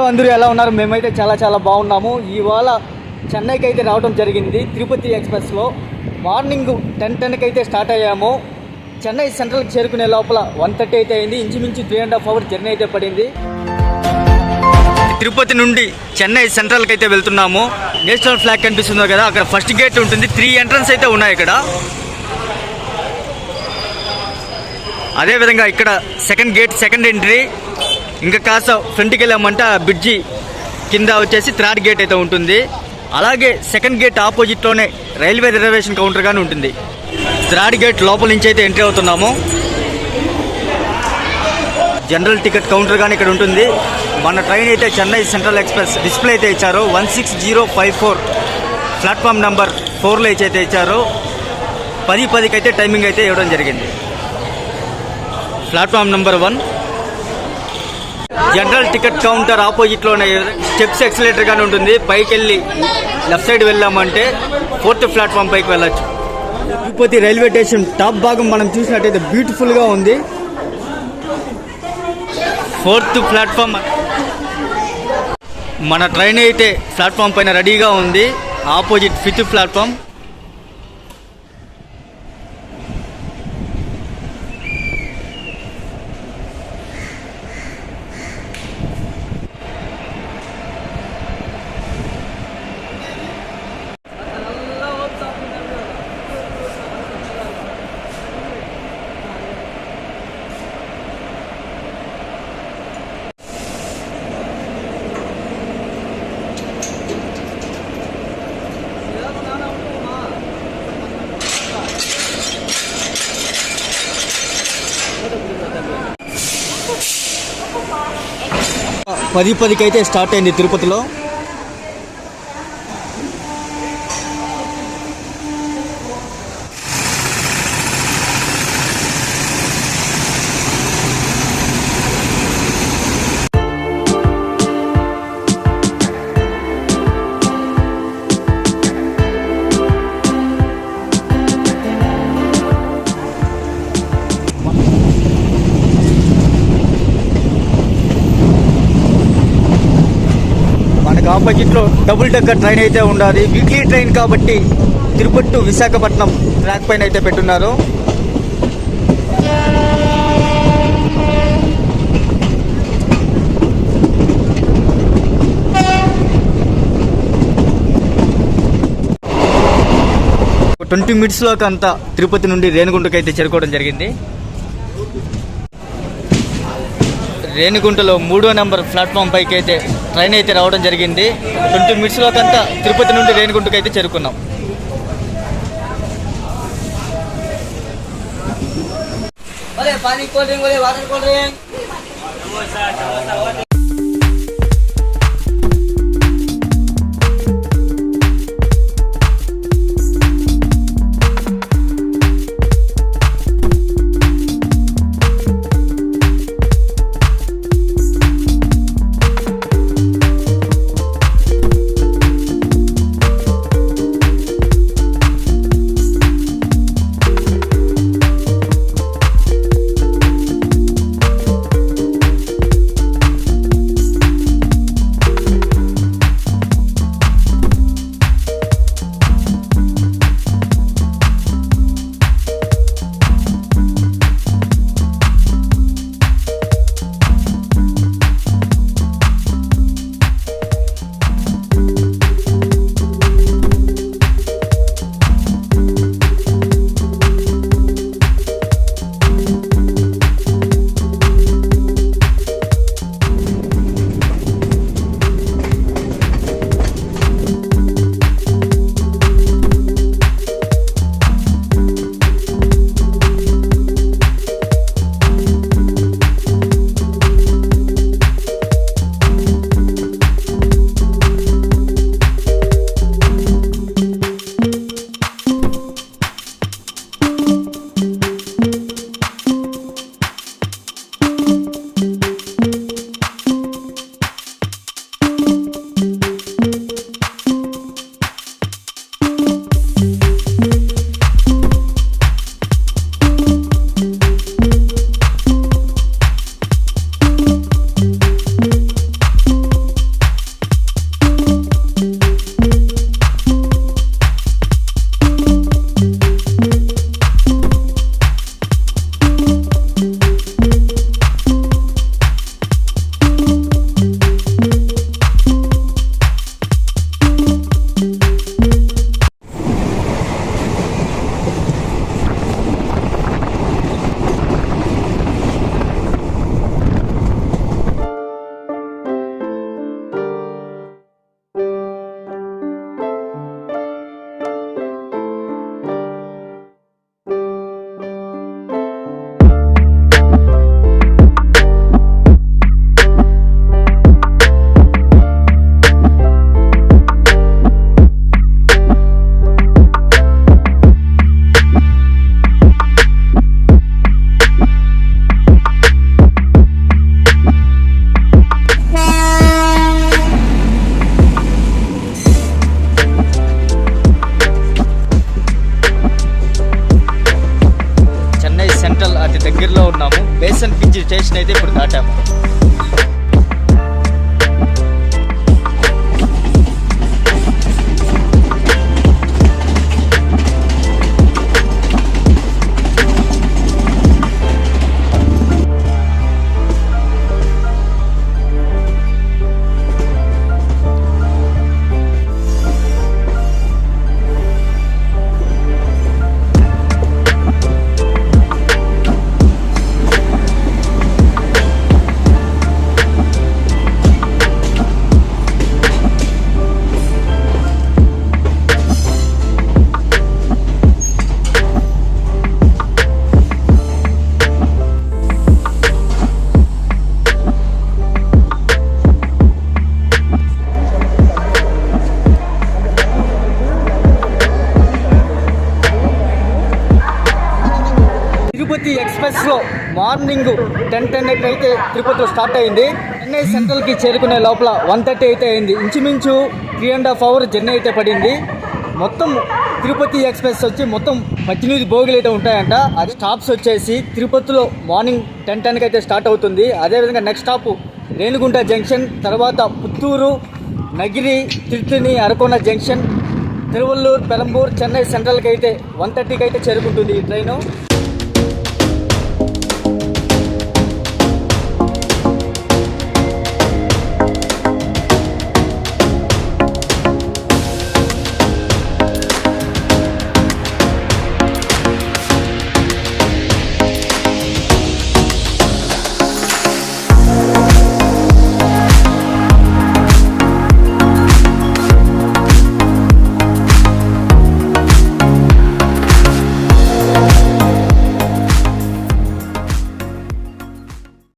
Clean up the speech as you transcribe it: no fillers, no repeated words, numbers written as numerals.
Hello అందరూ ఎలా ఉన్నారు? మేమైతే చాలా బాగున్నాము. ఇవాళ చెన్నైకి అయితే రావడం జరిగింది. తిరుపతి ఎక్స్ప్రెస్లో మార్నింగ్ 10:10కి అయితే స్టార్ట్ అయ్యాము. చెన్నై సెంట్రల్కి చేరుకునే లోపల 1:30 అయితే అయింది. ఇంచుమించు 3.5 hours జర్నీ అయితే పడింది. తిరుపతి నుండి చెన్నై సెంట్రల్కి అయితే వెళ్తున్నాము. నేషనల్ ఫ్లాగ్ కనిపిస్తుంది కదా, అక్కడ ఫస్ట్ గేట్ ఉంటుంది. 3 ఎంట్రన్స్ అయితే ఉన్నాయి ఇక్కడ. అదేవిధంగా ఇక్కడ సెకండ్ గేట్, సెకండ్ ఎంట్రీ. ఇంకా కాస్త ఫ్రంట్కి వెళ్ళామంటే ఆ బ్రిడ్జి కింద వచ్చేసి థర్డ్ గేట్ అయితే ఉంటుంది. అలాగే సెకండ్ గేట్ ఆపోజిట్లోనే రైల్వే రిజర్వేషన్ కౌంటర్ కానీ ఉంటుంది. థర్డ్ గేట్ లోపల నుంచి అయితే ఎంట్రీ అవుతున్నాము. జనరల్ టికెట్ కౌంటర్ కానీ ఇక్కడ ఉంటుంది. మన ట్రైన్ అయితే చెన్నై సెంట్రల్ ఎక్స్ప్రెస్ డిస్ప్లే అయితే ఇచ్చారు. 16054 ప్లాట్ఫామ్ నెంబర్ 4లో అయితే ఇచ్చారు. 10:10కి అయితే టైమింగ్ అయితే ఇవ్వడం జరిగింది. Platform number 1 general ticket counter ఆపోజిట్లోనే స్టెప్స్ ఎక్సలేటర్ కానీ ఉంటుంది. పైకి వెళ్ళి లెఫ్ట్ సైడ్ వెళ్ళామంటే 4th ప్లాట్ఫామ్ పైకి వెళ్ళచ్చు. తిరుపతి రైల్వే స్టేషన్ టాప్ భాగం మనం చూసినట్టయితే బ్యూటిఫుల్గా ఉంది. 4th platform. మన ట్రైన్ అయితే ప్లాట్ఫామ్ పైన రెడీగా ఉంది. Opposite 5th platform. పది 10కి అయితే స్టార్ట్ అయింది తిరుపతిలో. ఆపోజిట్లో డబుల్ డెక్కర్ ట్రైన్ అయితే ఉండాలి. వీక్లీ ట్రైన్ కాబట్టి తిరుపతి టు విశాఖపట్నం ట్రాక్ పైన అయితే పెట్టున్నారు. ఒక 20 minutesలోకి అంతా తిరుపతి నుండి రేణిగుంటకి అయితే చేరుకోవడం జరిగింది. రేణిగుంటలో 3వ నెంబర్ ప్లాట్ఫామ్ పైకి అయితే ట్రైన్ అయితే రావడం జరిగింది. 20 minutesలోకంతా తిరుపతి నుండి రేణిగుంటకి అయితే చేరుకున్నాం. Pani cool drink, water cool drink. Station అయితే ఇప్పుడు దాటాము. తిరుపతి ఎక్స్ప్రెస్లో మార్నింగ్ 10:10 అయితే తిరుపతిలో స్టార్ట్ అయింది. చెన్నై సెంట్రల్కి చేరుకునే లోపల 1:30 అయితే అయింది. ఇంచుమించు 3.5 hours జర్నీ అయితే పడింది. మొత్తం తిరుపతి ఎక్స్ప్రెస్ వచ్చి మొత్తం 18 బోగిలు అయితే ఉంటాయంట. అది స్టాప్స్ వచ్చేసి తిరుపతిలో మార్నింగ్ 10:10 అయితే స్టార్ట్ అవుతుంది. అదేవిధంగా నెక్స్ట్ స్టాప్ రేణిగుంట జంక్షన్, తర్వాత పుత్తూరు, నగిరి, తిరుత్తని, అరకోన జంక్షన్, తిరువల్లూరు, పెరంబూర్, చెన్నై సెంట్రల్కి అయితే 1:30కి అయితే చేరుకుంటుంది ఈ ట్రైను.